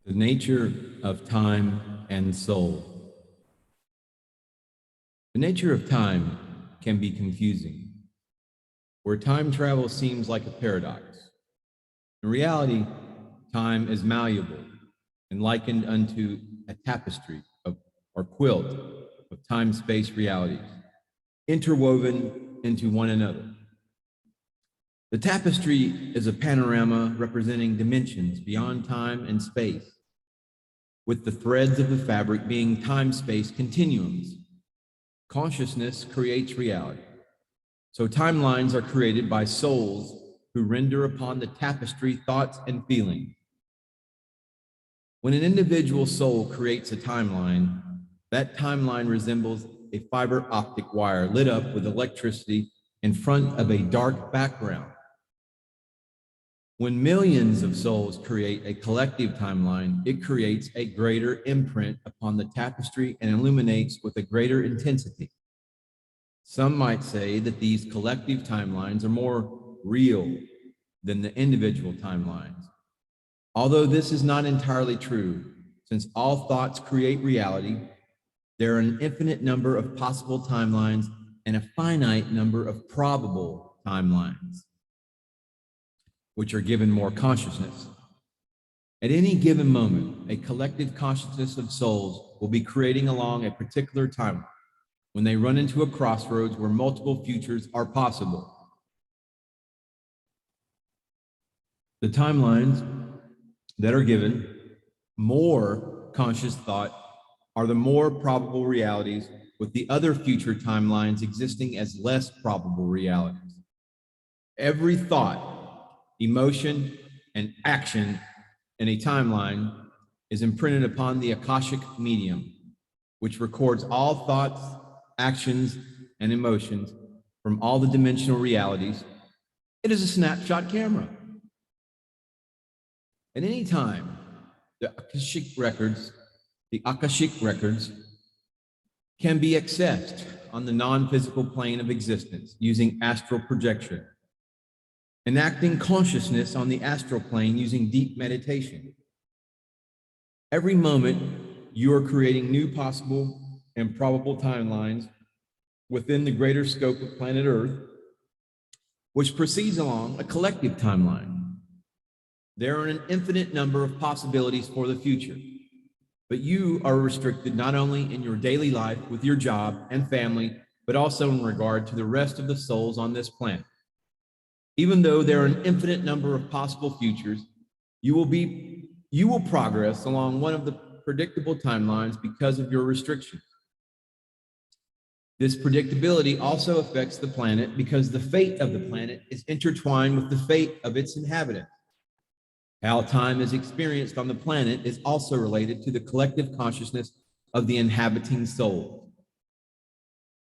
The nature of time and soul. The nature of time can be confusing, where time travel seems like a paradox. In reality, time is malleable and likened unto a tapestry or quilt of time-space realities, interwoven into one another. The tapestry is a panorama representing dimensions beyond time and space, with the threads of the fabric being time-space continuums. Consciousness creates reality. So timelines are created by souls who render upon the tapestry thoughts and feelings. When an individual soul creates a timeline, that timeline resembles a fiber optic wire lit up with electricity in front of a dark background. When millions of souls create a collective timeline, it creates a greater imprint upon the tapestry and illuminates with a greater intensity. Some might say that these collective timelines are more real than the individual timelines. Although this is not entirely true, since all thoughts create reality, there are an infinite number of possible timelines and a finite number of probable timelines, which are given more consciousness. At any given moment, a collective consciousness of souls will be creating along a particular timeline when they run into a crossroads where multiple futures are possible. The timelines that are given more conscious thought are the more probable realities, with the other future timelines existing as less probable realities. Every thought, emotion, and action in a timeline is imprinted upon the Akashic medium, which records all thoughts, actions, and emotions from all the dimensional realities. It is a snapshot camera. At any time, the Akashic records can be accessed on the non-physical plane of existence using astral projection, enacting consciousness on the astral plane using deep meditation. Every moment, you are creating new possible and probable timelines within the greater scope of planet Earth, which proceeds along a collective timeline. There are an infinite number of possibilities for the future, but you are restricted not only in your daily life with your job and family, but also in regard to the rest of the souls on this planet. Even though there are an infinite number of possible futures, you will progress along one of the predictable timelines because of your restrictions. This predictability also affects the planet because the fate of the planet is intertwined with the fate of its inhabitants. How time is experienced on the planet is also related to the collective consciousness of the inhabiting soul.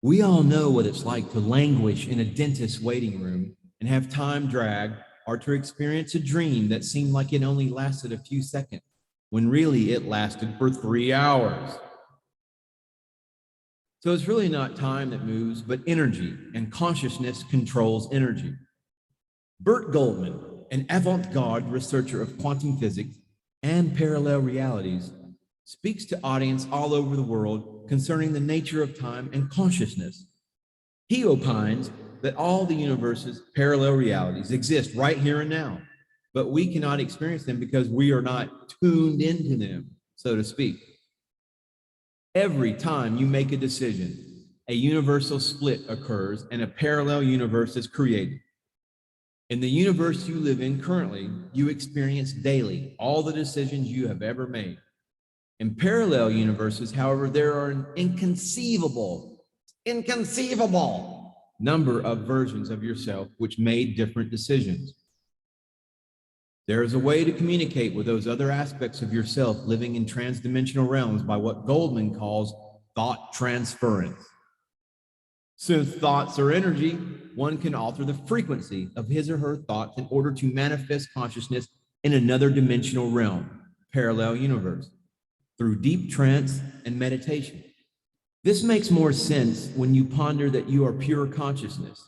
We all know what it's like to languish in a dentist's waiting room and have time drag, or to experience a dream that seemed like it only lasted a few seconds, when really it lasted for 3 hours. So it's really not time that moves, but energy, and consciousness controls energy. Bert Goldman, an avant-garde researcher of quantum physics and parallel realities, speaks to audience all over the world concerning the nature of time and consciousness. He opines that all the universe's parallel realities exist right here and now, but we cannot experience them because we are not tuned into them, so to speak. Every time you make a decision, a universal split occurs and a parallel universe is created. In the universe you live in currently, you experience daily all the decisions you have ever made. In parallel universes, however, there are an inconceivable number of versions of yourself which made different decisions. There is a way to communicate with those other aspects of yourself living in transdimensional realms by what Goldman calls thought transference. Since thoughts are energy, one can alter the frequency of his or her thoughts in order to manifest consciousness in another dimensional realm, parallel universe, through deep trance and meditation. This makes more sense when you ponder that you are pure consciousness.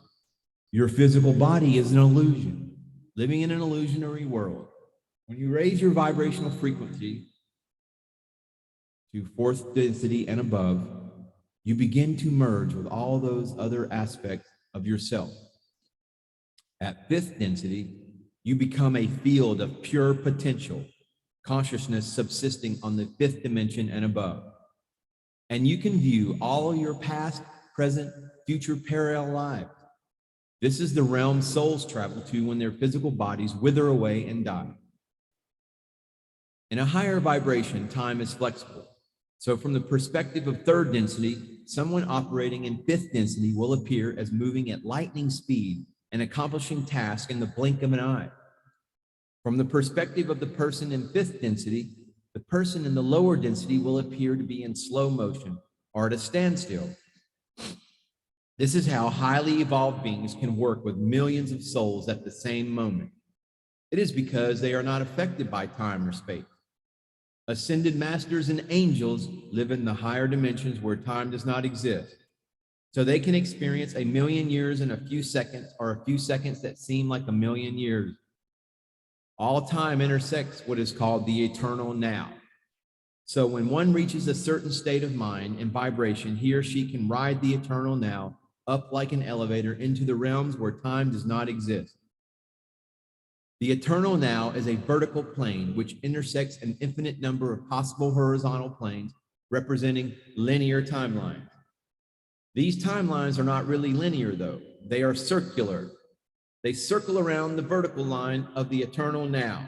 Your physical body is an illusion, living in an illusionary world. When you raise your vibrational frequency, to fourth density and above, you begin to merge with all those other aspects of yourself. At fifth density, you become a field of pure potential, consciousness subsisting on the fifth dimension and above. And you can view all your past, present, future parallel lives. This is the realm souls travel to when their physical bodies wither away and die. In a higher vibration, time is flexible. So from the perspective of third density, someone operating in fifth density will appear as moving at lightning speed and accomplishing tasks in the blink of an eye. From the perspective of the person in fifth density, the person in the lower density will appear to be in slow motion or at a standstill. This is how highly evolved beings can work with millions of souls at the same moment. It is because they are not affected by time or space. Ascended masters and angels live in the higher dimensions where time does not exist. So they can experience a million years in a few seconds, or a few seconds that seem like a million years. All time intersects what is called the eternal now. So when one reaches a certain state of mind and vibration, he or she can ride the eternal now up like an elevator into the realms where time does not exist. The eternal now is a vertical plane which intersects an infinite number of possible horizontal planes representing linear timelines. These timelines are not really linear though. They are circular. They circle around the vertical line of the eternal now.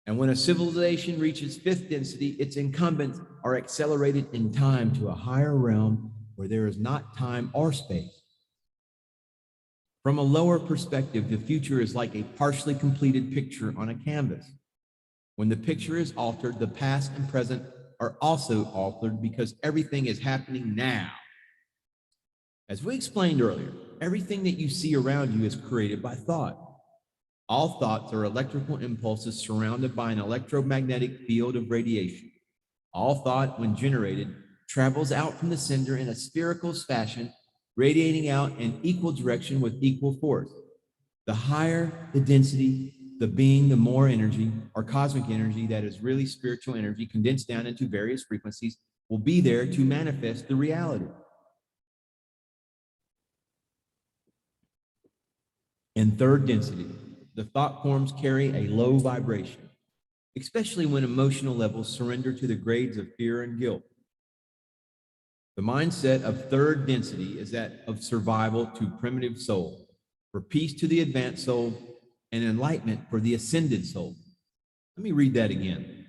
And when a civilization reaches fifth density, its incumbents are accelerated in time to a higher realm where there is not time or space. From a lower perspective, the future is like a partially completed picture on a canvas. When the picture is altered, the past and present are also altered because everything is happening now. As we explained earlier, everything that you see around you is created by thought. All thoughts are electrical impulses surrounded by an electromagnetic field of radiation. All thought, when generated, travels out from the sender in a spherical fashion, radiating out in equal direction with equal force. The higher the density, the being, the more energy, or cosmic energy that is really spiritual energy condensed down into various frequencies will be there to manifest the reality. In third density, the thought forms carry a low vibration, especially when emotional levels surrender to the grades of fear and guilt. The mindset of third density is that of survival to primitive soul, for peace to the advanced soul, and enlightenment for the ascended soul. Let me read that again.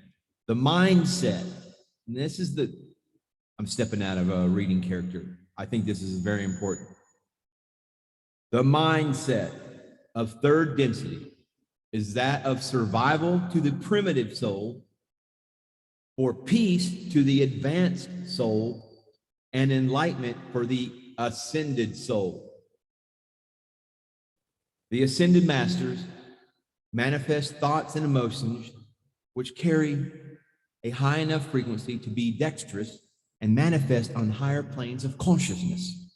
The mindset, and this is I'm stepping out of a reading character. I think this is very important. The mindset of third density is that of survival to the primitive soul, for peace to the advanced soul, and enlightenment for the ascended soul. The ascended masters manifest thoughts and emotions which carry a high enough frequency to be dexterous and manifest on higher planes of consciousness.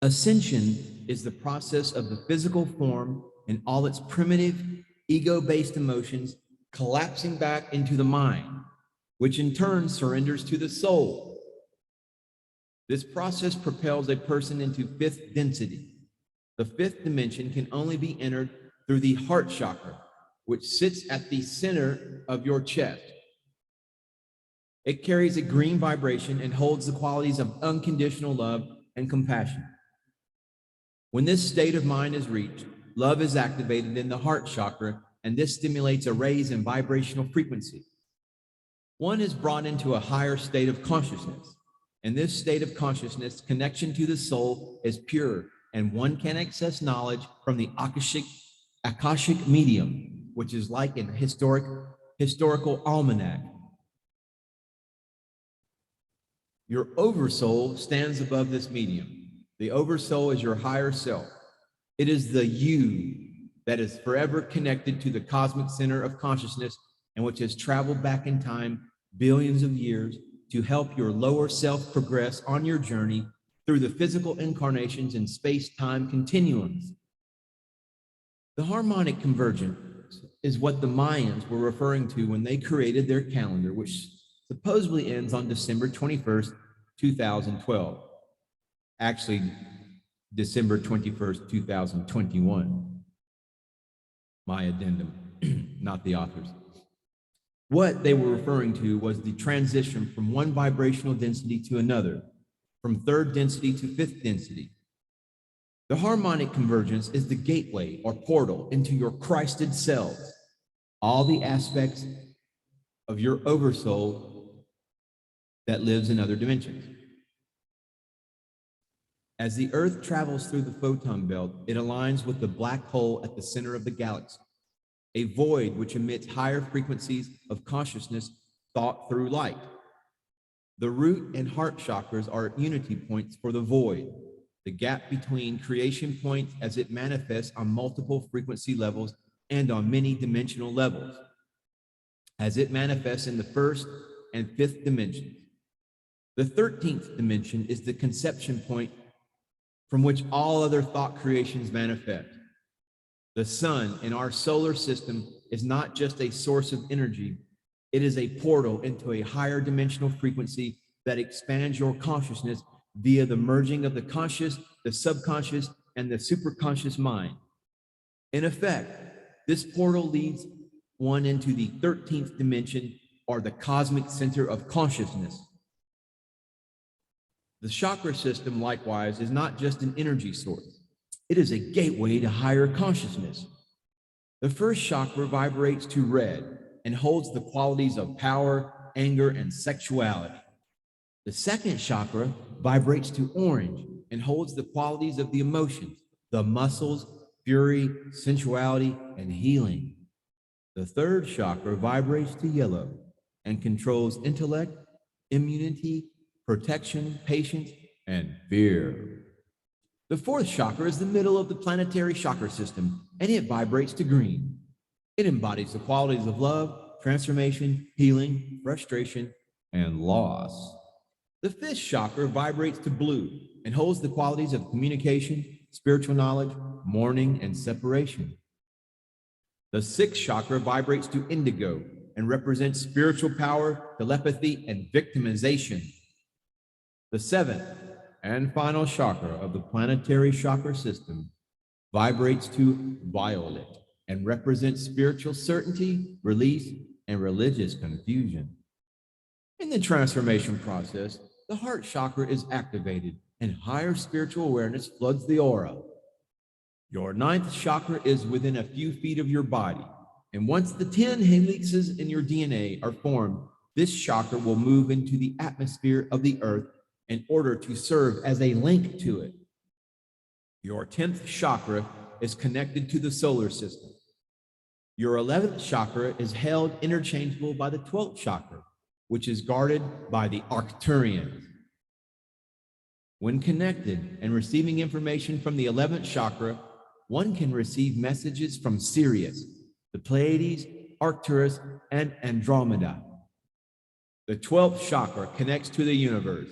Ascension is the process of the physical form and all its primitive, ego-based emotions collapsing back into the mind, which in turn surrenders to the soul. This process propels a person into fifth density. The fifth dimension can only be entered through the heart chakra, which sits at the center of your chest. It carries a green vibration and holds the qualities of unconditional love and compassion. When this state of mind is reached, love is activated in the heart chakra, and this stimulates a raise in vibrational frequency. One is brought into a higher state of consciousness. In this state of consciousness, connection to the soul is pure, and one can access knowledge from the Akashic medium, which is like an historical almanac. Your oversoul stands above this medium. The oversoul is your higher self. It is the you that is forever connected to the cosmic center of consciousness and which has traveled back in time billions of years to help your lower self progress on your journey through the physical incarnations and space-time continuums. The harmonic convergence is what the Mayans were referring to when they created their calendar, which supposedly ends on December 21st, 2012. Actually, December 21st, 2021. My addendum, not the author's. What they were referring to was the transition from one vibrational density to another, from third density to fifth density. The harmonic convergence is the gateway or portal into your Christed selves, all the aspects of your oversoul that lives in other dimensions. As the Earth travels through the photon belt, it aligns with the black hole at the center of the galaxy, a void which emits higher frequencies of consciousness thought through light. The root and heart chakras are unity points for the void, the gap between creation points as it manifests on multiple frequency levels and on many dimensional levels, as it manifests in the first and fifth dimensions. The 13th dimension is the conception point from which all other thought creations manifest. The sun in our solar system is not just a source of energy, it is a portal into a higher dimensional frequency that expands your consciousness via the merging of the conscious, the subconscious, and the superconscious mind. In effect, this portal leads one into the 13th dimension, or the cosmic center of consciousness. The chakra system, likewise, is not just an energy source. It is a gateway to higher consciousness. The first chakra vibrates to red and holds the qualities of power, anger, and sexuality. The second chakra vibrates to orange and holds the qualities of the emotions, the muscles, fury, sensuality, and healing. The third chakra vibrates to yellow and controls intellect, immunity, protection, patience, and fear. The fourth chakra is the middle of the planetary chakra system, and it vibrates to green. It embodies the qualities of love, transformation, healing, frustration, and loss. The fifth chakra vibrates to blue and holds the qualities of communication, spiritual knowledge, mourning, and separation. The sixth chakra vibrates to indigo and represents spiritual power, telepathy, and victimization. The seventh and final chakra of the planetary chakra system vibrates to violet and represents spiritual certainty, release, and religious confusion. In the transformation process, the heart chakra is activated and higher spiritual awareness floods the aura. Your ninth chakra is within a few feet of your body, and once the 10 helices in your DNA are formed, this chakra will move into the atmosphere of the earth in order to serve as a link to it. Your 10th chakra is connected to the solar system. Your 11th chakra is held interchangeable by the 12th chakra, which is guarded by the Arcturians. When connected and receiving information from the 11th chakra, one can receive messages from Sirius, the Pleiades, Arcturus, and Andromeda. The 12th chakra connects to the universe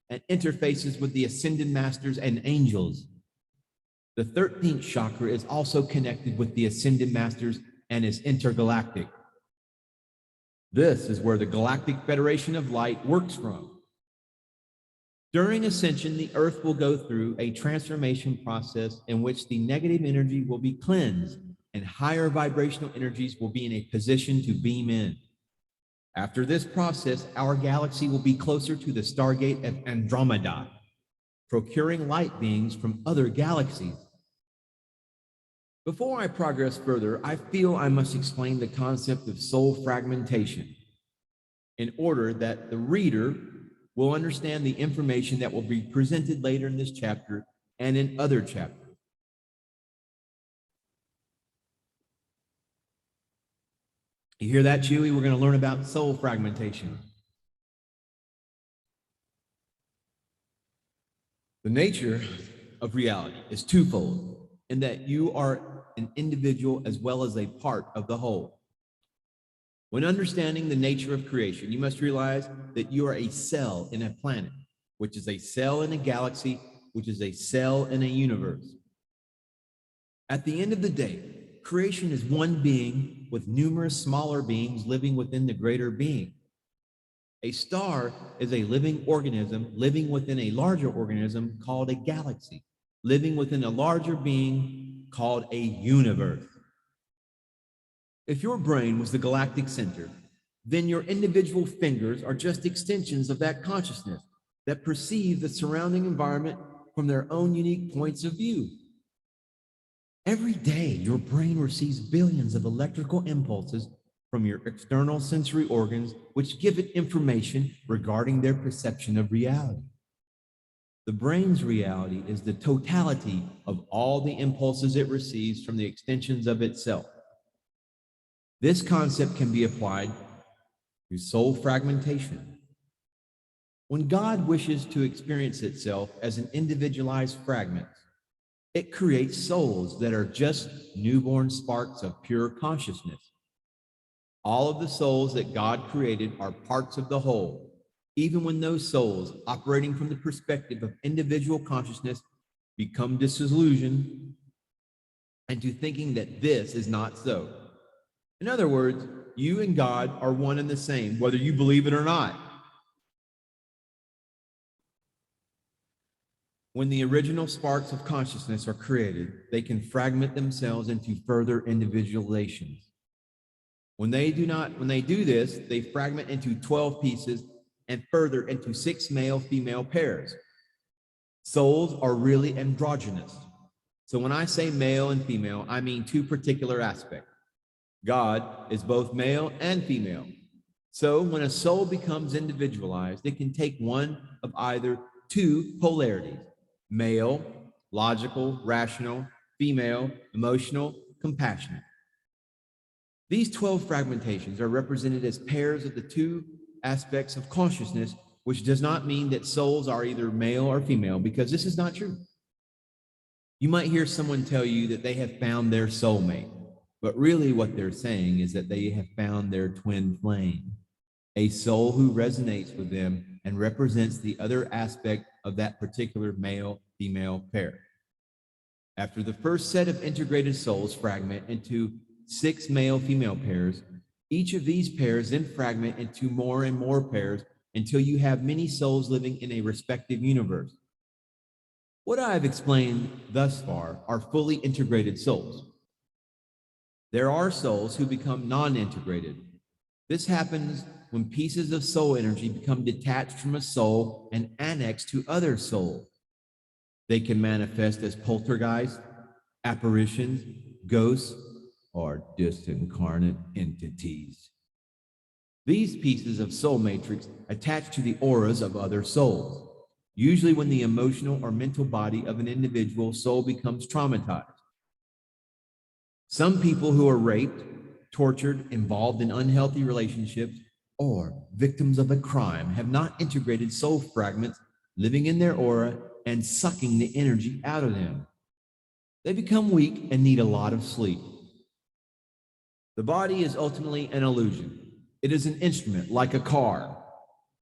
and interfaces with the ascended masters and angels. The 13th chakra is also connected with the ascended masters and is intergalactic. This is where the Galactic Federation of Light works from. During Ascension, the Earth will go through a transformation process in which the negative energy will be cleansed and higher vibrational energies will be in a position to beam in. After this process, our galaxy will be closer to the Stargate of Andromeda, procuring light beings from other galaxies. Before I progress further, I feel I must explain the concept of soul fragmentation in order that the reader will understand the information that will be presented later in this chapter and in other chapters. You hear that, Chewy? We're going to learn about soul fragmentation. The nature of reality is twofold, in that you are an individual as well as a part of the whole. When understanding the nature of creation, you must realize that you are a cell in a planet, which is a cell in a galaxy, which is a cell in a universe. At the end of the day, creation is one being with numerous smaller beings living within the greater being. A star is a living organism living within a larger organism called a galaxy, living within a larger being called a universe. If your brain was the galactic center, then your individual fingers are just extensions of that consciousness that perceive the surrounding environment from their own unique points of view. Every day, your brain receives billions of electrical impulses from your external sensory organs, which give it information regarding their perception of reality. The brain's reality is the totality of all the impulses it receives from the extensions of itself. This concept can be applied to soul fragmentation. When God wishes to experience itself as an individualized fragment, it creates souls that are just newborn sparks of pure consciousness. All of the souls that God created are parts of the whole, even when those souls, operating from the perspective of individual consciousness, become disillusioned into thinking that this is not so. In other words, you and God are one and the same, whether you believe it or not. When the original sparks of consciousness are created, they can fragment themselves into further individualizations. When they do this, they fragment into 12 pieces and further into 6 male-female pairs. Souls are really androgynous. So when I say male and female, I mean 2 particular aspects. God is both male and female. So when a soul becomes individualized, it can take one of either 2 polarities: male, logical, rational; female, emotional, compassionate. These 12 fragmentations are represented as pairs of the 2 aspects of consciousness, which does not mean that souls are either male or female, because this is not true. You might hear someone tell you that they have found their soulmate, but really what they're saying is that they have found their twin flame, a soul who resonates with them and represents the other aspect of that particular male-female pair. After the first set of integrated souls fragment into 6 male-female pairs, each of these pairs then fragment into more and more pairs until you have many souls living in a respective universe. What I have explained thus far are fully integrated souls. There are souls who become non-integrated. This happens when pieces of soul energy become detached from a soul and annexed to other souls. They can manifest as poltergeists, apparitions, ghosts, or disincarnate entities. These pieces of soul matrix attach to the auras of other souls, usually when the emotional or mental body of an individual soul becomes traumatized. Some people who are raped, tortured, involved in unhealthy relationships, or victims of a crime have not integrated soul fragments living in their aura and sucking the energy out of them. They become weak and need a lot of sleep. The body is ultimately an illusion. It is an instrument, like a car.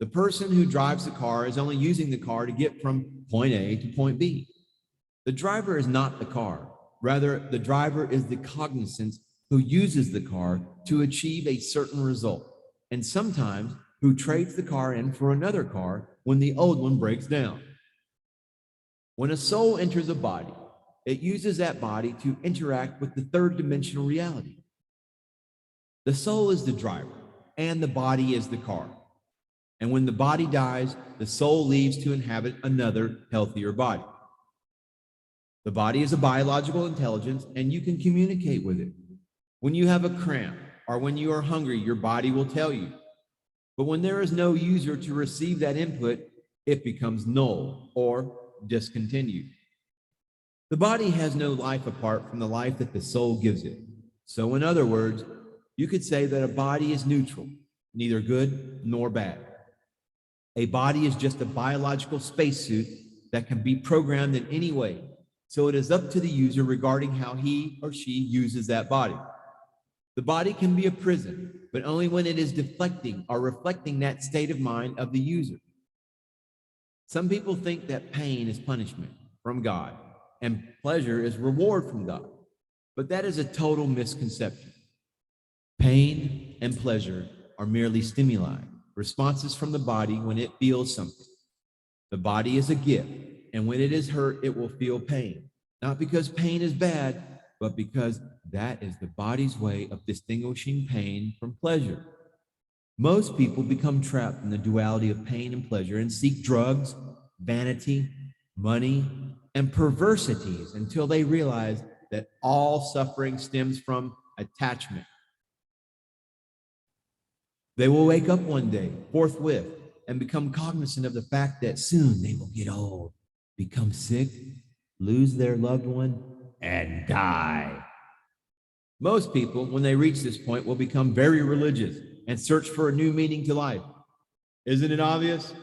The person who drives the car is only using the car to get from point A to point B. The driver is not the car. Rather, the driver is the cognizance who uses the car to achieve a certain result, and sometimes who trades the car in for another car when the old one breaks down. When a soul enters a body, it uses that body to interact with the third dimensional reality. The soul is the driver, and the body is the car. And when the body dies, the soul leaves to inhabit another, healthier body. The body is a biological intelligence, and you can communicate with it. When you have a cramp or when you are hungry, your body will tell you. But when there is no user to receive that input, it becomes null or discontinued. The body has no life apart from the life that the soul gives it. So in other words, you could say that a body is neutral, neither good nor bad. A body is just a biological spacesuit that can be programmed in any way. So it is up to the user regarding how he or she uses that body. The body can be a prison, but only when it is deflecting or reflecting that state of mind of the user. Some people think that pain is punishment from God and pleasure is reward from God, but that is a total misconception. Pain and pleasure are merely stimuli, responses from the body when it feels something. The body is a gift, and when it is hurt, it will feel pain. Not because pain is bad, but because that is the body's way of distinguishing pain from pleasure. Most people become trapped in the duality of pain and pleasure and seek drugs, vanity, money, and perversities until they realize that all suffering stems from attachment. They will wake up one day, forthwith, and become cognizant of the fact that soon they will get old, become sick, lose their loved one, and die. Most people, when they reach this point, will become very religious and search for a new meaning to life. Isn't it obvious?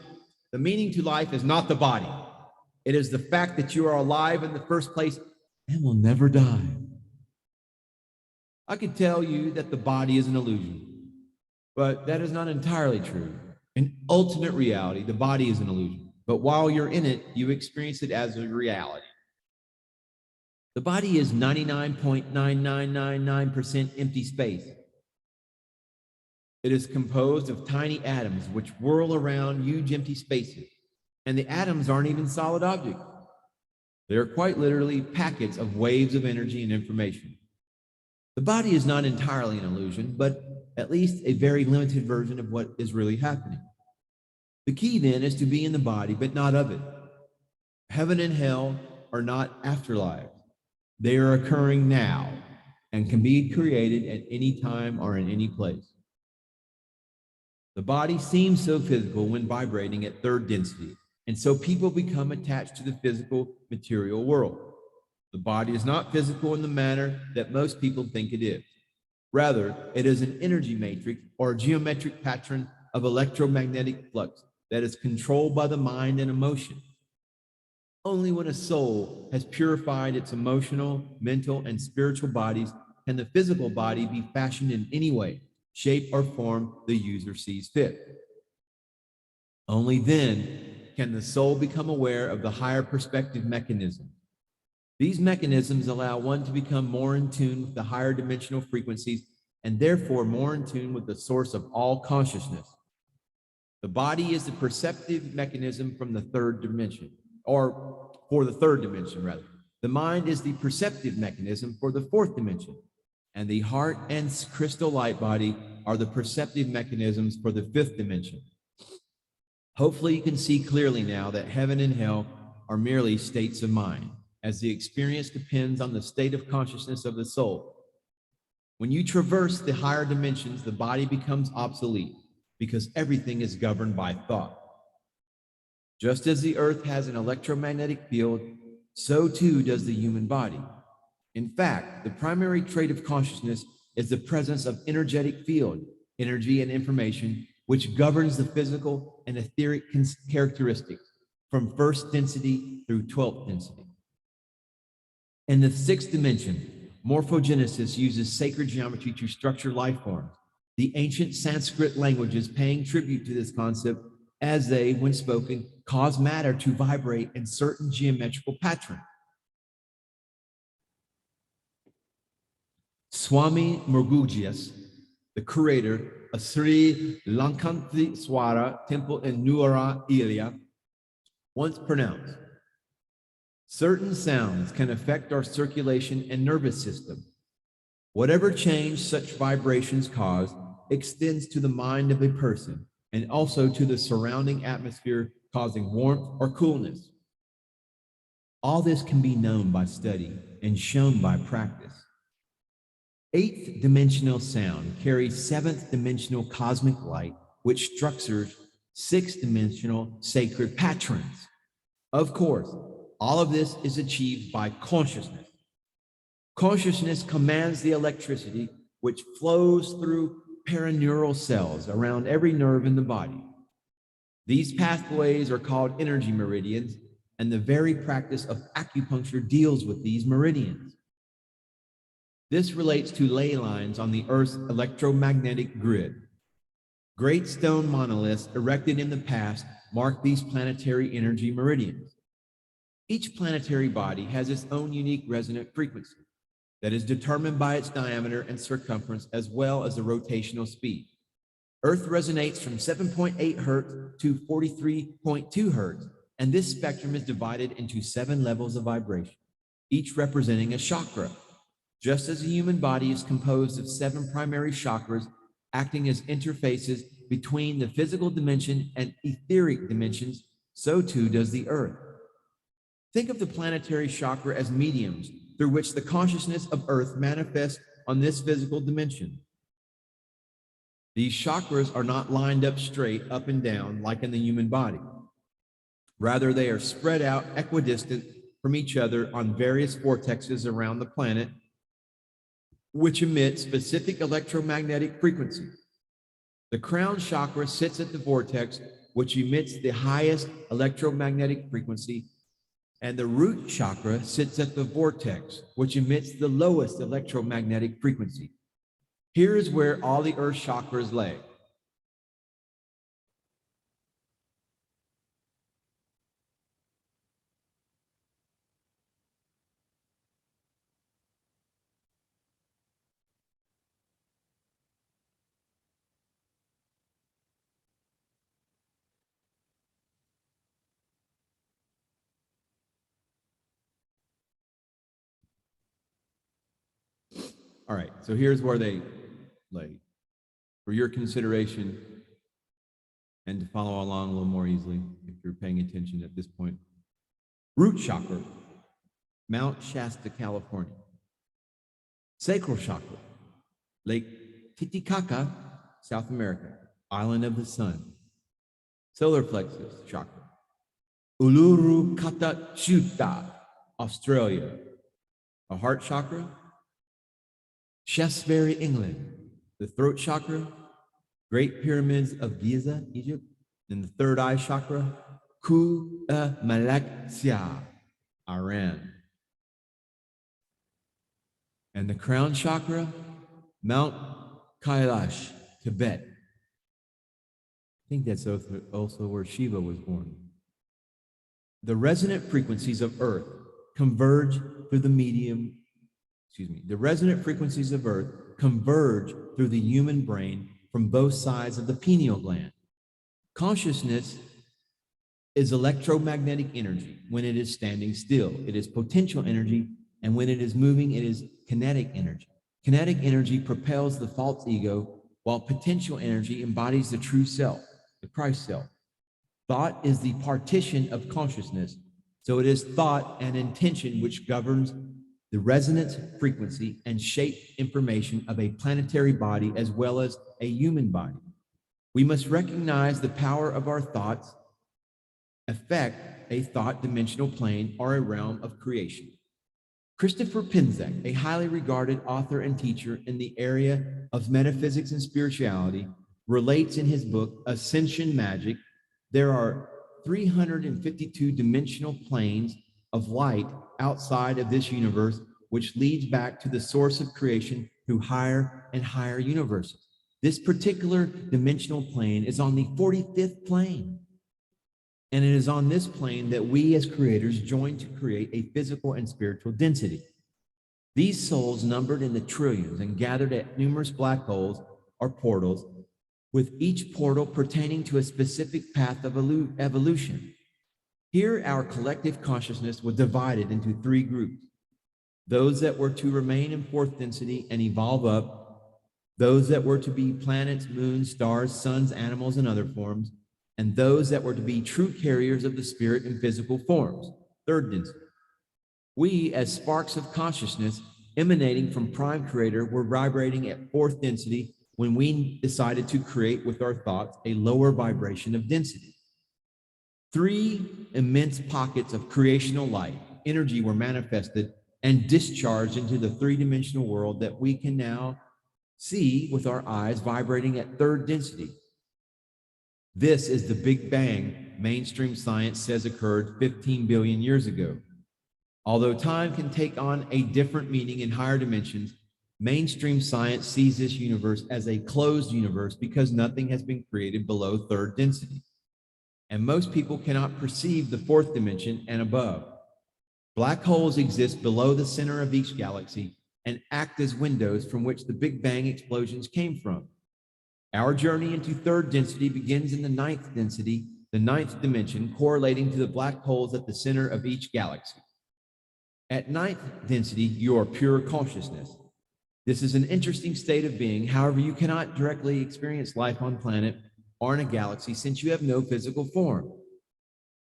The meaning to life is not the body. It is the fact that you are alive in the first place and will never die. I could tell you that the body is an illusion, but that is not entirely true. In ultimate reality, the body is an illusion, but while you're in it, you experience it as a reality. The body is 99.9999% empty space. It is composed of tiny atoms which whirl around huge empty spaces, and the atoms aren't even solid objects. They are quite literally packets of waves of energy and information. The body is not entirely an illusion, but at least a very limited version of what is really happening. The key then is to be in the body, but not of it. Heaven and hell are not afterlives. They are occurring now and can be created at any time or in any place. The body seems so physical when vibrating at third density, and so people become attached to the physical material world. The body is not physical in the manner that most people think it is. Rather, it is an energy matrix or a geometric pattern of electromagnetic flux that is controlled by the mind and emotion. Only when a soul has purified its emotional, mental, and spiritual bodies can the physical body be fashioned in any way, shape, or form the user sees fit. Only then can the soul become aware of the higher perspective mechanism. These mechanisms allow one to become more in tune with the higher dimensional frequencies and therefore more in tune with the source of all consciousness. The body is the perceptive mechanism from the third dimension, or for the third dimension, rather. The mind is the perceptive mechanism for the fourth dimension, and the heart and crystal light body are the perceptive mechanisms for the fifth dimension. Hopefully you can see clearly now that heaven and hell are merely states of mind, as the experience depends on the state of consciousness of the soul. When you traverse the higher dimensions, the body becomes obsolete because everything is governed by thought. Just as the earth has an electromagnetic field, so too does the human body. In fact, the primary trait of consciousness is the presence of energetic field, energy and information, which governs the physical and etheric characteristics from first density through 12th density. In the sixth dimension, morphogenesis uses sacred geometry to structure life forms, the ancient Sanskrit languages paying tribute to this concept as they, when spoken, cause matter to vibrate in certain geometrical patterns. Swami Murgugias, the curator of Sri Lankantheswara Temple in Nuwara Eliya, once pronounced, certain sounds can affect our circulation and nervous system. Whatever change such vibrations cause extends to the mind of a person and also to the surrounding atmosphere, causing warmth or coolness. All this can be known by study and shown by practice. Eighth dimensional sound carries seventh dimensional cosmic light, which structures sixth dimensional sacred patterns. Of course, all of this is achieved by consciousness. Consciousness commands the electricity which flows through paraneural cells around every nerve in the body. These pathways are called energy meridians, and the very practice of acupuncture deals with these meridians. This relates to ley lines on the Earth's electromagnetic grid. Great stone monoliths erected in the past mark these planetary energy meridians. Each planetary body has its own unique resonant frequency that is determined by its diameter and circumference as well as the rotational speed. Earth resonates from 7.8 hertz to 43.2 hertz, and this spectrum is divided into 7 levels of vibration, each representing a chakra. Just as a human body is composed of 7 primary chakras acting as interfaces between the physical dimension and etheric dimensions, so too does the Earth. Think of the planetary chakra as mediums through which the consciousness of Earth manifests on this physical dimension. These chakras are not lined up straight up and down like in the human body. Rather, they are spread out equidistant from each other on various vortexes around the planet, which emit specific electromagnetic frequencies. The crown chakra sits at the vortex, which emits the highest electromagnetic frequency, and the root chakra sits at the vortex, which emits the lowest electromagnetic frequency. Here is where all the earth chakras lay. All right, so here's where they lay. For your consideration and to follow along a little more easily if you're paying attention at this point. Root chakra, Mount Shasta, California. Sacral chakra, Lake Titicaca, South America, island of the sun. Solar plexus chakra, Uluru Kata Chuta, Australia. A heart chakra, Shaftesbury, England. The throat chakra, Great Pyramids of Giza, Egypt. And the third eye chakra, Malaysia, Iran. And the crown chakra, Mount Kailash, Tibet. I think that's also where Shiva was born. The resonant frequencies of Earth converge through the resonant frequencies of Earth converge through the human brain from both sides of the pineal gland. Consciousness is electromagnetic energy. When it is standing still, it is potential energy, and when it is moving, it is kinetic energy. Kinetic energy propels the false ego, while potential energy embodies the true self, the Christ self. Thought is the partition of consciousness, so it is thought and intention which governs the resonance frequency and shape information of a planetary body as well as a human body. We must recognize the power of our thoughts affect a thought dimensional plane or a realm of creation. Christopher Pinzek, a highly regarded author and teacher in the area of metaphysics and spirituality, relates in his book, Ascension Magic, there are 352 dimensional planes of light outside of this universe, which leads back to the source of creation through higher and higher universes. This particular dimensional plane is on the 45th plane. And it is on this plane that we as creators join to create a physical and spiritual density. These souls numbered in the trillions and gathered at numerous black holes or portals, with each portal pertaining to a specific path of evolution. Here, our collective consciousness was divided into 3 groups. Those that were to remain in 4th density and evolve up, those that were to be planets, moons, stars, suns, animals, and other forms, and those that were to be true carriers of the spirit in physical forms, 3rd density. We, as sparks of consciousness emanating from Prime Creator, were vibrating at 4th density when we decided to create with our thoughts a lower vibration of density. 3 immense pockets of creational light, energy were manifested and discharged into the 3-dimensional world that we can now see with our eyes vibrating at 3rd density. This is the Big Bang mainstream science says occurred 15 billion years ago. Although time can take on a different meaning in higher dimensions, mainstream science sees this universe as a closed universe because nothing has been created below 3rd density. And most people cannot perceive the 4th dimension and above. Black holes exist below the center of each galaxy and act as windows from which the Big Bang explosions came from. Our journey into third density begins in the ninth density, the ninth dimension, correlating to the black holes at the center of each galaxy. At ninth density, you are pure consciousness. This is an interesting state of being. However, you cannot directly experience life on planet or in a galaxy since you have no physical form.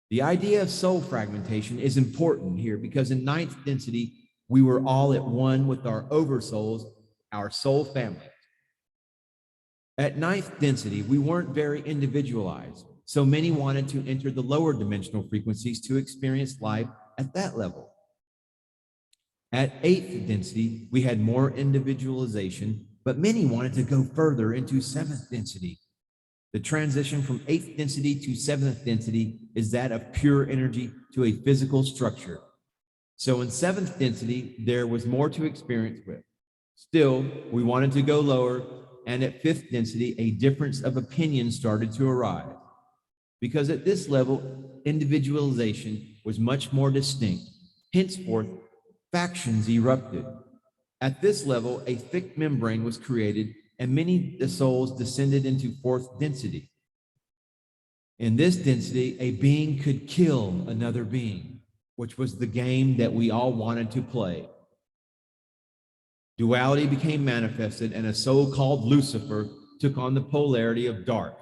The idea of soul fragmentation is important here because in ninth density, we were all at one with our oversouls, our soul family. At ninth density, we weren't very individualized, so many wanted to enter the lower dimensional frequencies to experience life at that level. At eighth density, we had more individualization, but many wanted to go further into seventh density. The transition from eighth density to seventh density is that of pure energy to a physical structure. So in seventh density, there was more to experience with. Still, we wanted to go lower, and at fifth density, a difference of opinion started to arise. Because at this level, individualization was much more distinct. Henceforth, factions erupted. At this level, a thick membrane was created, and many the souls descended into fourth density. In this density, a being could kill another being, which was the game that we all wanted to play. Duality became manifested, and a soul called Lucifer took on the polarity of dark,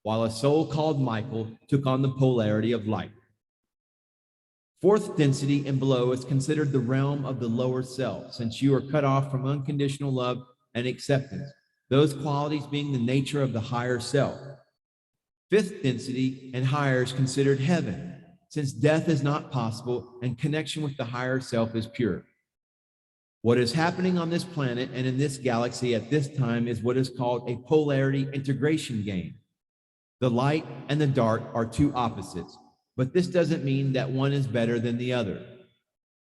while a soul called Michael took on the polarity of light. Fourth density and below is considered the realm of the lower self, since you are cut off from unconditional love and acceptance, those qualities being the nature of the higher self. Fifth density and higher is considered heaven, since death is not possible and connection with the higher self is pure. What is happening on this planet and in this galaxy at this time is what is called a polarity integration game. The light and the dark are two opposites, but this doesn't mean that one is better than the other.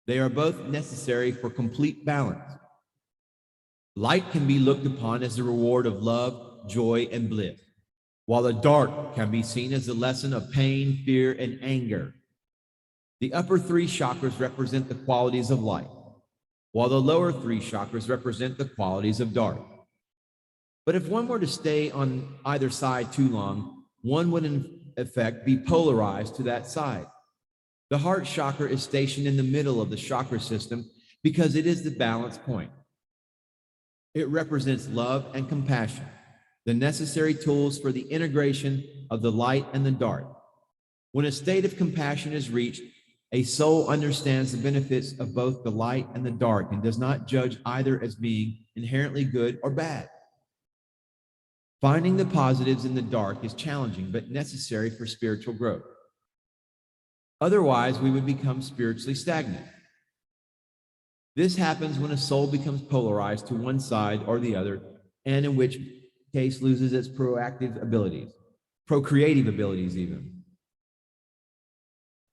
They are both necessary for complete balance. Light can be looked upon as the reward of love, joy, and bliss, while the dark can be seen as the lesson of pain, fear, and anger. The upper three chakras represent the qualities of light, while the lower three chakras represent the qualities of dark. But if one were to stay on either side too long, one would in effect be polarized to that side. The heart chakra is stationed in the middle of the chakra system because it is the balance point. It represents love and compassion, the necessary tools for the integration of the light and the dark. When a state of compassion is reached, a soul understands the benefits of both the light and the dark and does not judge either as being inherently good or bad. Finding the positives in the dark is challenging but necessary for spiritual growth. Otherwise, we would become spiritually stagnant. This happens when a soul becomes polarized to one side or the other, and in which case loses its procreative abilities even.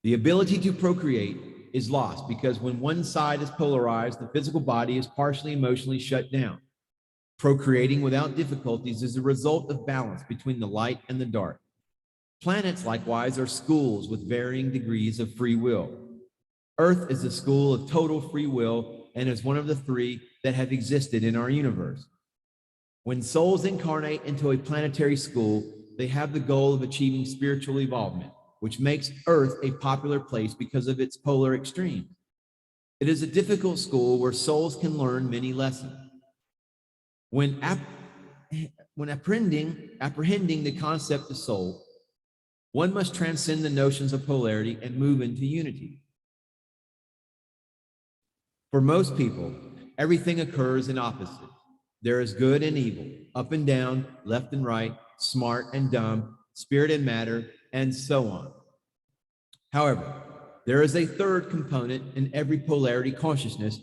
The ability to procreate is lost because when one side is polarized, the physical body is partially emotionally shut down. Procreating without difficulties is a result of balance between the light and the dark. Planets, likewise, are schools with varying degrees of free will. Earth is a school of total free will and is one of the three that have existed in our universe. When souls incarnate into a planetary school, they have the goal of achieving spiritual evolvement, which makes Earth a popular place because of its polar extremes. It is a difficult school where souls can learn many lessons. When apprehending the concept of soul, one must transcend the notions of polarity and move into unity. For most people, everything occurs in opposites. There is good and evil, up and down, left and right, smart and dumb, spirit and matter, and so on. However, there is a third component in every polarity consciousness,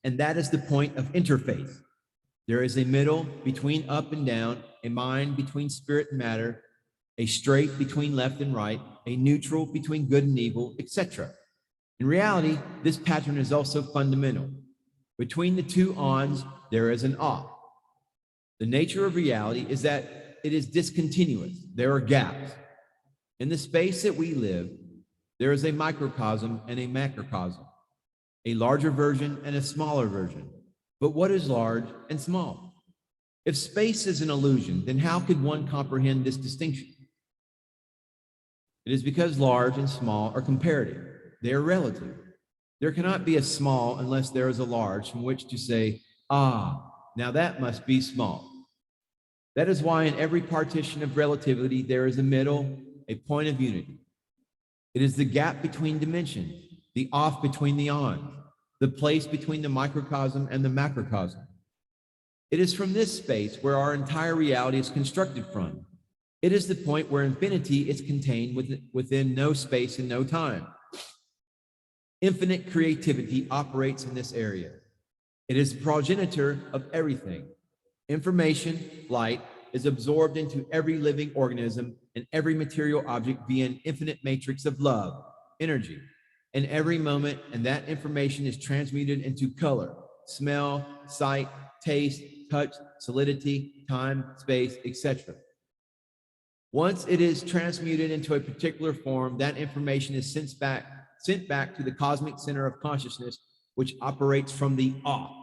and that is the point of interface. There is a middle between up and down, a mind between spirit and matter, a straight between left and right, a neutral between good and evil, etc. In reality, this pattern is also fundamental. Between the two ons, there is an off. The nature of reality is that it is discontinuous. There are gaps. In the space that we live, there is a microcosm and a macrocosm, a larger version and a smaller version. But what is large and small? If space is an illusion, then how could one comprehend this distinction? It is because large and small are comparative. They are relative. There cannot be a small unless there is a large from which to say, ah, now that must be small. That is why in every partition of relativity, there is a middle, a point of unity. It is the gap between dimensions, the off between the on, the place between the microcosm and the macrocosm. It is from this space where our entire reality is constructed from. It is the point where infinity is contained within no space and no time. Infinite creativity operates in this area. It is the progenitor of everything. Information, light, is absorbed into every living organism and every material object via an infinite matrix of love, energy, in every moment, and that information is transmuted into color, smell, sight, taste, touch, solidity, time, space, etc. Once it is transmuted into a particular form, that information is sent back to the cosmic center of consciousness, which operates from the off.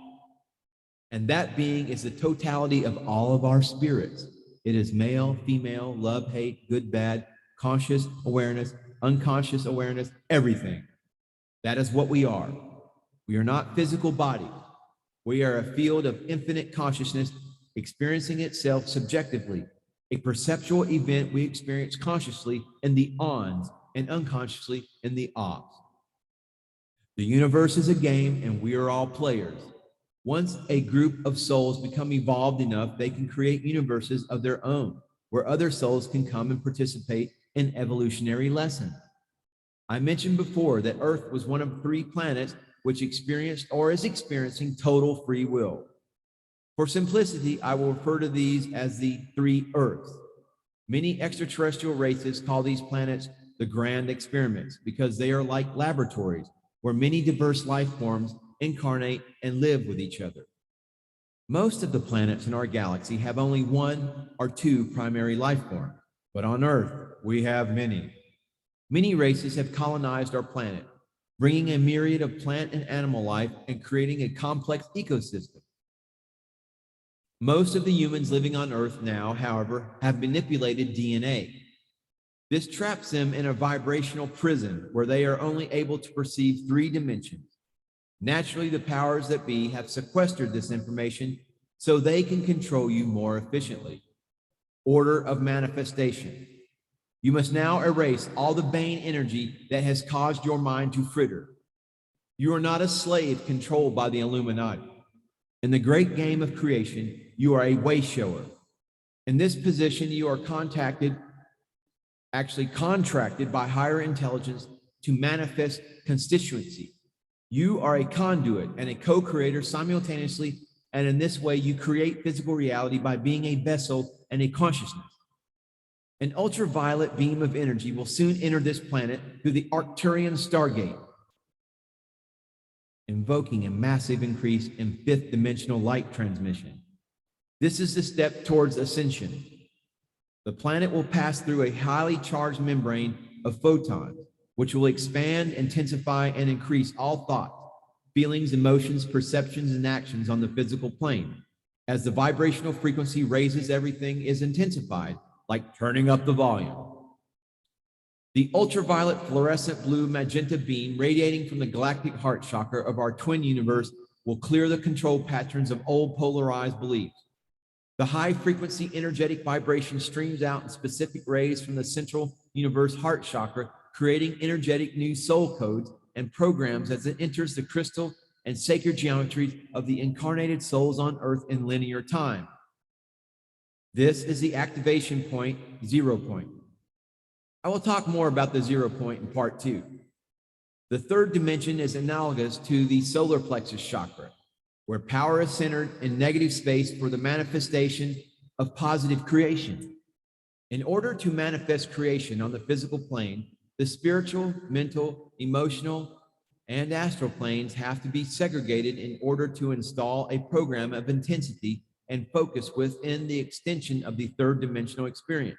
And that being is the totality of all of our spirits. It is male, female, love, hate, good, bad, conscious awareness, unconscious awareness, everything. That is what we are. We are not physical bodies. We are a field of infinite consciousness experiencing itself subjectively, a perceptual event we experience consciously in the ons and unconsciously in the offs. The universe is a game and we are all players. Once a group of souls become evolved enough, they can create universes of their own, where other souls can come and participate in evolutionary lessons. I mentioned before that Earth was one of 3 planets which experienced or is experiencing total free will. For simplicity, I will refer to these as the 3 Earths. Many extraterrestrial races call these planets the grand experiments because they are like laboratories where many diverse life forms incarnate and live with each other. Most of the planets in our galaxy have only 1 or 2 primary life forms, but on Earth, we have many. Many races have colonized our planet, bringing a myriad of plant and animal life and creating a complex ecosystem. Most of the humans living on Earth now, however, have manipulated DNA. This traps them in a vibrational prison where they are only able to perceive 3 dimensions. Naturally, the powers that be have sequestered this information so they can control you more efficiently. Order of manifestation. You must now erase all the bane energy that has caused your mind to fritter. You are not a slave controlled by the Illuminati. In the great game of creation, you are a way shower. In this position, you are contracted by higher intelligence to manifest constituency. You are a conduit and a co-creator simultaneously, and in this way, you create physical reality by being a vessel and a consciousness. An ultraviolet beam of energy will soon enter this planet through the Arcturian Stargate, invoking a massive increase in 5th dimensional light transmission. This is the step towards ascension. The planet will pass through a highly charged membrane of photons, which will expand, intensify, and increase all thoughts, feelings, emotions, perceptions, and actions on the physical plane. As the vibrational frequency raises, everything is intensified, like turning up the volume. The ultraviolet fluorescent blue magenta beam radiating from the galactic heart chakra of our twin universe will clear the control patterns of old polarized beliefs. The high frequency energetic vibration streams out in specific rays from the central universe heart chakra, creating energetic new soul codes and programs as it enters the crystal and sacred geometries of the incarnated souls on Earth in linear time. This is the activation point, 0 point. I will talk more about the 0 point in part 2. The 3rd dimension is analogous to the solar plexus chakra, where power is centered in negative space for the manifestation of positive creation. In order to manifest creation on the physical plane, the spiritual, mental, emotional, and astral planes have to be segregated in order to install a program of intensity and focus within the extension of the 3rd dimensional experience.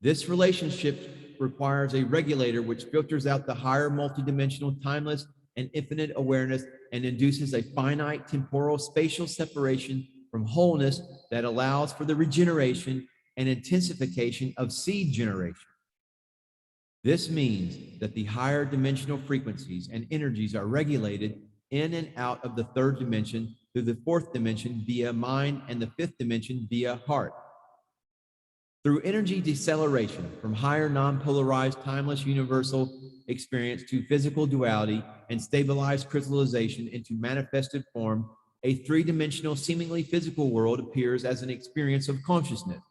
This relationship requires a regulator which filters out the higher multidimensional, timeless, and infinite awareness and induces a finite temporal spatial separation from wholeness that allows for the regeneration and intensification of seed generation. This means that the higher dimensional frequencies and energies are regulated in and out of the third dimension through the fourth dimension via mind and the fifth dimension via heart. Through energy deceleration from higher non-polarized timeless universal experience to physical duality and stabilized crystallization into manifested form, a three-dimensional seemingly physical world appears as an experience of consciousness.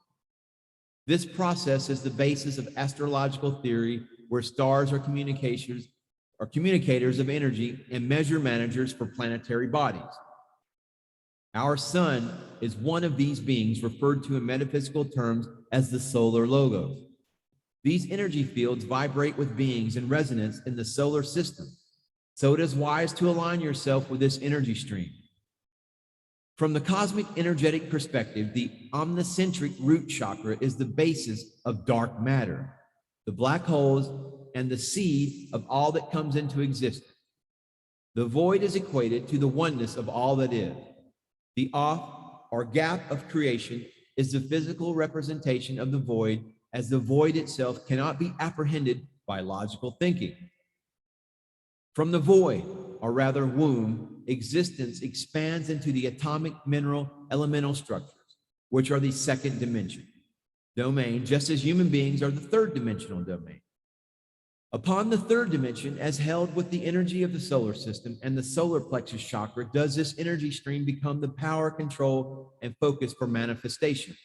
This process is the basis of astrological theory, where stars are communicators of energy and measure managers for planetary bodies. Our sun is one of these beings, referred to in metaphysical terms as the solar logos. These energy fields vibrate with beings in resonance in the solar system, so it is wise to align yourself with this energy stream. From the cosmic energetic perspective, the omnicentric root chakra is the basis of dark matter, the black holes, and the seed of all that comes into existence. The void is equated to the oneness of all that is. The off or gap of creation is the physical representation of the void, as the void itself cannot be apprehended by logical thinking. From the void, or rather womb, existence expands into the atomic, mineral, elemental structures, which are the second dimension domain, just as human beings are the third dimensional domain. Upon the third dimension, as held with the energy of the solar system and the solar plexus chakra, does this energy stream become the power, control, and focus for manifestation.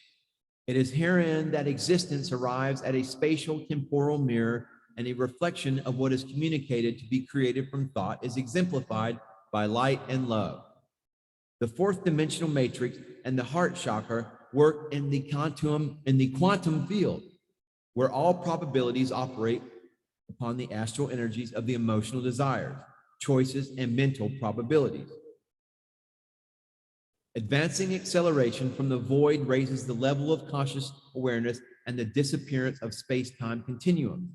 It is herein that existence arrives at a spatial temporal mirror, and a reflection of what is communicated to be created from thought is exemplified by light and love. The fourth dimensional matrix and the heart chakra work in the quantum field, where all probabilities operate upon the astral energies of the emotional desires, choices, and mental probabilities. Advancing acceleration from the void raises the level of conscious awareness and the disappearance of space-time continuum.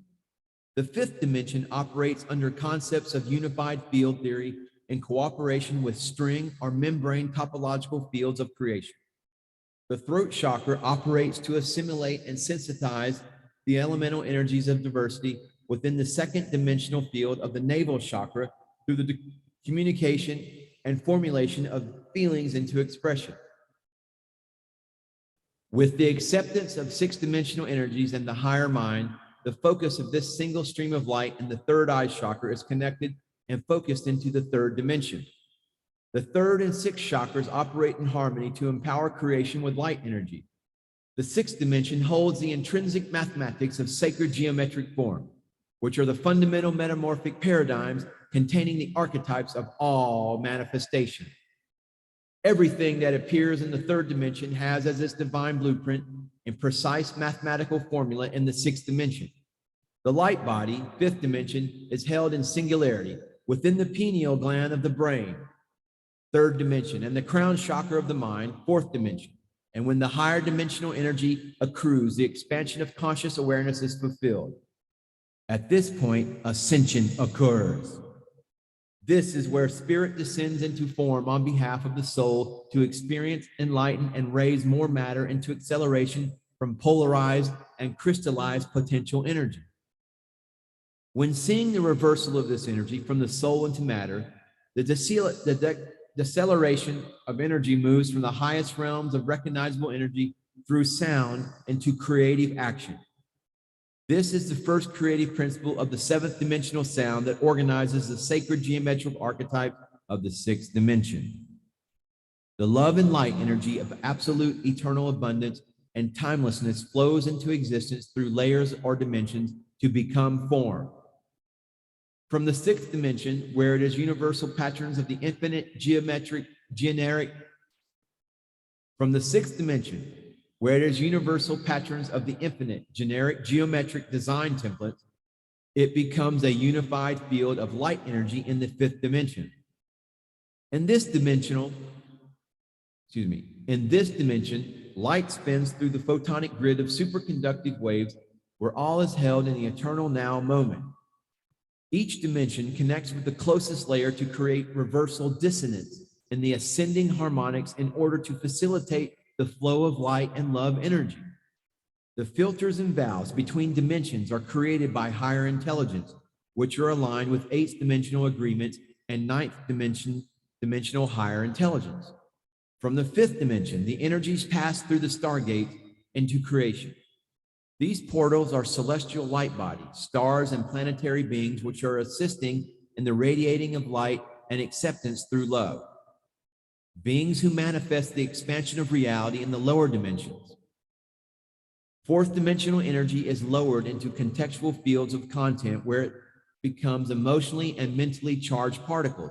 The fifth dimension operates under concepts of unified field theory in cooperation with string or membrane topological fields of creation. The throat chakra operates to assimilate and sensitize the elemental energies of diversity within the second dimensional field of the navel chakra through the communication and formulation of feelings into expression. With the acceptance of six-dimensional energies and the higher mind, the focus of this single stream of light in the third eye chakra is connected and focused into the third dimension. The third and sixth chakras operate in harmony to empower creation with light energy. The sixth dimension holds the intrinsic mathematics of sacred geometric form, which are the fundamental metamorphic paradigms containing the archetypes of all manifestation. Everything that appears in the third dimension has as its divine blueprint and precise mathematical formula in the sixth dimension. The light body, fifth dimension, is held in singularity within the pineal gland of the brain, third dimension, and the crown chakra of the mind, fourth dimension. And when the higher dimensional energy accrues, the expansion of conscious awareness is fulfilled. At this point, ascension occurs. This is where spirit descends into form on behalf of the soul to experience, enlighten, and raise more matter into acceleration from polarized and crystallized potential energy. When seeing the reversal of this energy from the soul into matter, the deceleration of energy moves from the highest realms of recognizable energy through sound into creative action. This is the first creative principle of the seventh dimensional sound that organizes the sacred geometric archetype of the sixth dimension. The love and light energy of absolute eternal abundance and timelessness flows into existence through layers or dimensions to become form. From the sixth dimension, where it is universal patterns of the infinite from the sixth dimension, where it is universal patterns of the infinite generic geometric design templates, it becomes a unified field of light energy in the fifth dimension. In this dimension, light spins through the photonic grid of superconductive waves, where all is held in the eternal now moment. Each dimension connects with the closest layer to create reversal dissonance in the ascending harmonics in order to facilitate the flow of light and love energy. The filters and valves between dimensions are created by higher intelligence, which are aligned with eighth dimensional agreements and ninth dimensional higher intelligence. From the fifth dimension, the energies pass through the stargate into creation. These portals are celestial light bodies, stars, and planetary beings which are assisting in the radiating of light and acceptance through love. Beings who manifest the expansion of reality in the lower dimensions. Fourth dimensional energy is lowered into contextual fields of content where it becomes emotionally and mentally charged particles.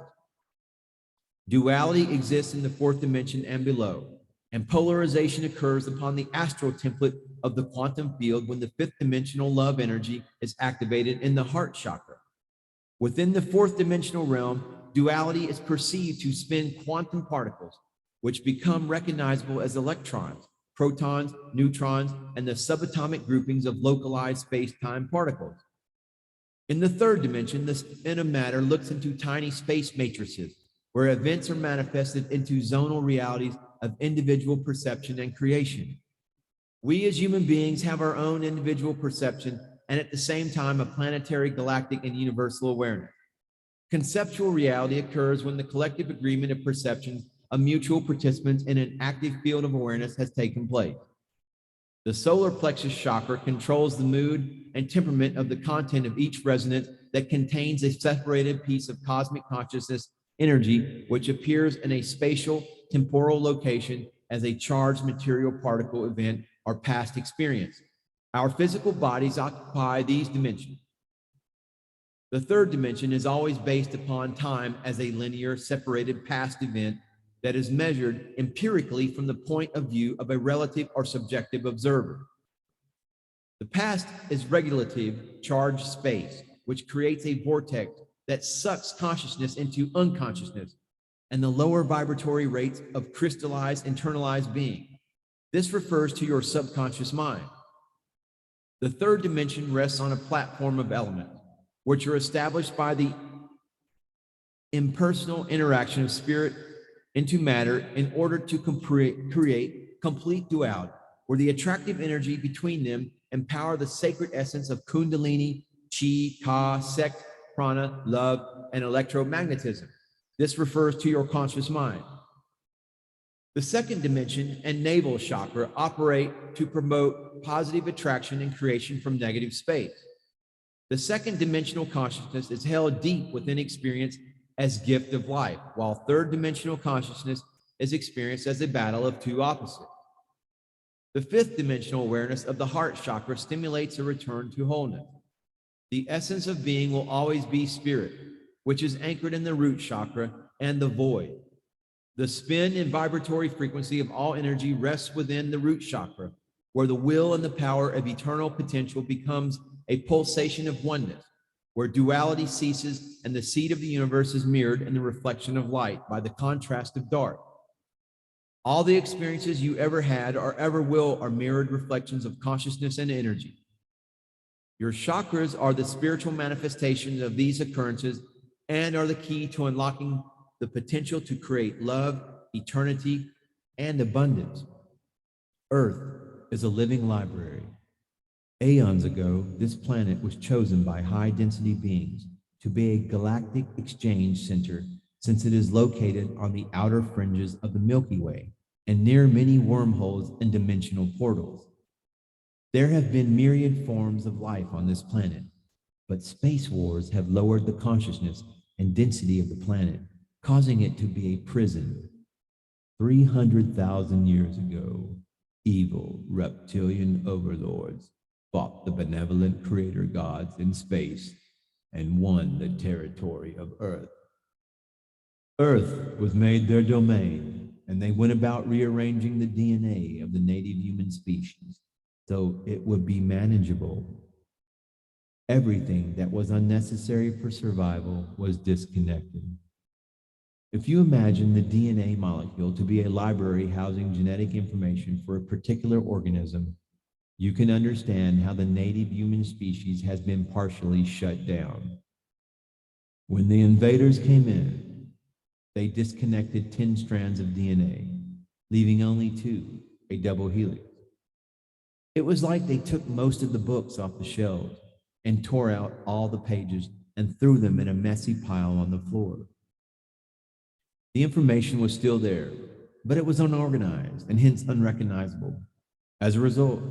Duality exists in the fourth dimension and below, and polarization occurs upon the astral template of the quantum field when the fifth dimensional love energy is activated in the heart chakra. Within the fourth dimensional realm, duality is perceived to spin quantum particles, which become recognizable as electrons, protons, neutrons, and the subatomic groupings of localized space-time particles. In the third dimension, the spin of matter looks into tiny space matrices, where events are manifested into zonal realities of individual perception and creation. We as human beings have our own individual perception and at the same time a planetary, galactic, and universal awareness. Conceptual reality occurs when the collective agreement of perceptions of mutual participants in an active field of awareness has taken place. The solar plexus chakra controls the mood and temperament of the content of each resonance that contains a separated piece of cosmic consciousness energy, which appears in a spatial, temporal location as a charged material particle event or past experience. Our physical bodies occupy these dimensions. The third dimension is always based upon time as a linear, separated past event that is measured empirically from the point of view of a relative or subjective observer. The past is regulative, charged space, which creates a vortex that sucks consciousness into unconsciousness and the lower vibratory rates of crystallized, internalized being. This refers to your subconscious mind. The third dimension rests on a platform of elements, which are established by the impersonal interaction of spirit into matter in order to create complete duality, where the attractive energy between them empower the sacred essence of Kundalini, Chi, Ka, Sect, Prana, love, and electromagnetism. This refers to your conscious mind. The second dimension and navel chakra operate to promote positive attraction and creation from negative space. The second dimensional consciousness is held deep within experience as gift of life, while third dimensional consciousness is experienced as a battle of two opposites. The fifth dimensional awareness of the heart chakra stimulates a return to wholeness. The essence of being will always be spirit, which is anchored in the root chakra and the void. The spin and vibratory frequency of all energy rests within the root chakra, where the will and the power of eternal potential becomes a pulsation of oneness, where duality ceases and the seed of the universe is mirrored in the reflection of light by the contrast of dark. All the experiences you ever had or ever will are mirrored reflections of consciousness and energy. Your chakras are the spiritual manifestations of these occurrences and are the key to unlocking the potential to create love, eternity, and abundance. Earth is a living library. Aeons ago, this planet was chosen by high-density beings to be a galactic exchange center since it is located on the outer fringes of the Milky Way and near many wormholes and dimensional portals. There have been myriad forms of life on this planet, but space wars have lowered the consciousness and density of the planet, causing it to be a prison. 300,000 years ago, evil reptilian overlords fought the benevolent creator gods in space and won the territory of Earth. Earth was made their domain, and they went about rearranging the DNA of the native human species so it would be manageable. Everything that was unnecessary for survival was disconnected. If you imagine the DNA molecule to be a library housing genetic information for a particular organism, you can understand how the native human species has been partially shut down. When the invaders came in, they disconnected 10 strands of DNA, leaving only 2, a double helix. It was like they took most of the books off the shelves and tore out all the pages and threw them in a messy pile on the floor. The information was still there, but it was unorganized and hence unrecognizable. As a result,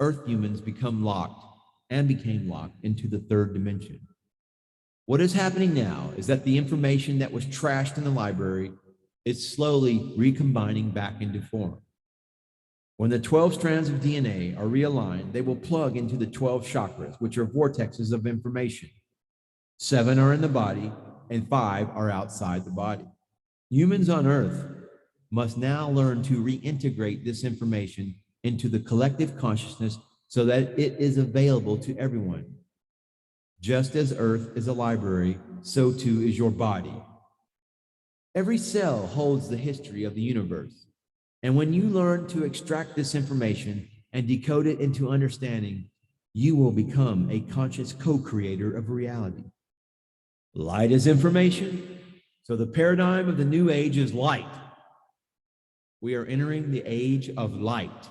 Earth humans became locked into the third dimension. What is happening now is that the information that was trashed in the library is slowly recombining back into form. When the 12 strands of DNA are realigned, they will plug into the 12 chakras, which are vortexes of information. 7 are in the body, and 5 are outside the body. Humans on Earth must now learn to reintegrate this information into the collective consciousness so that it is available to everyone. Just as Earth is a library, so too is your body. Every cell holds the history of the universe. And when you learn to extract this information and decode it into understanding, you will become a conscious co-creator of reality. Light is information, so the paradigm of the new age is light. We are entering the age of light.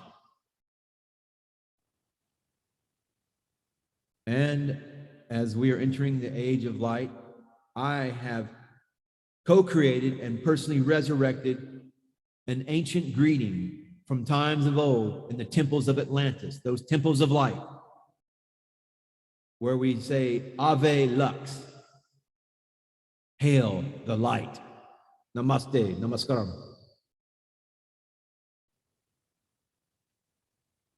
And as we are entering the age of light, I have co-created and personally resurrected an ancient greeting from times of old in the temples of Atlantis, those temples of light, where we say, Ave Lux, hail the light. Namaste, namaskaram.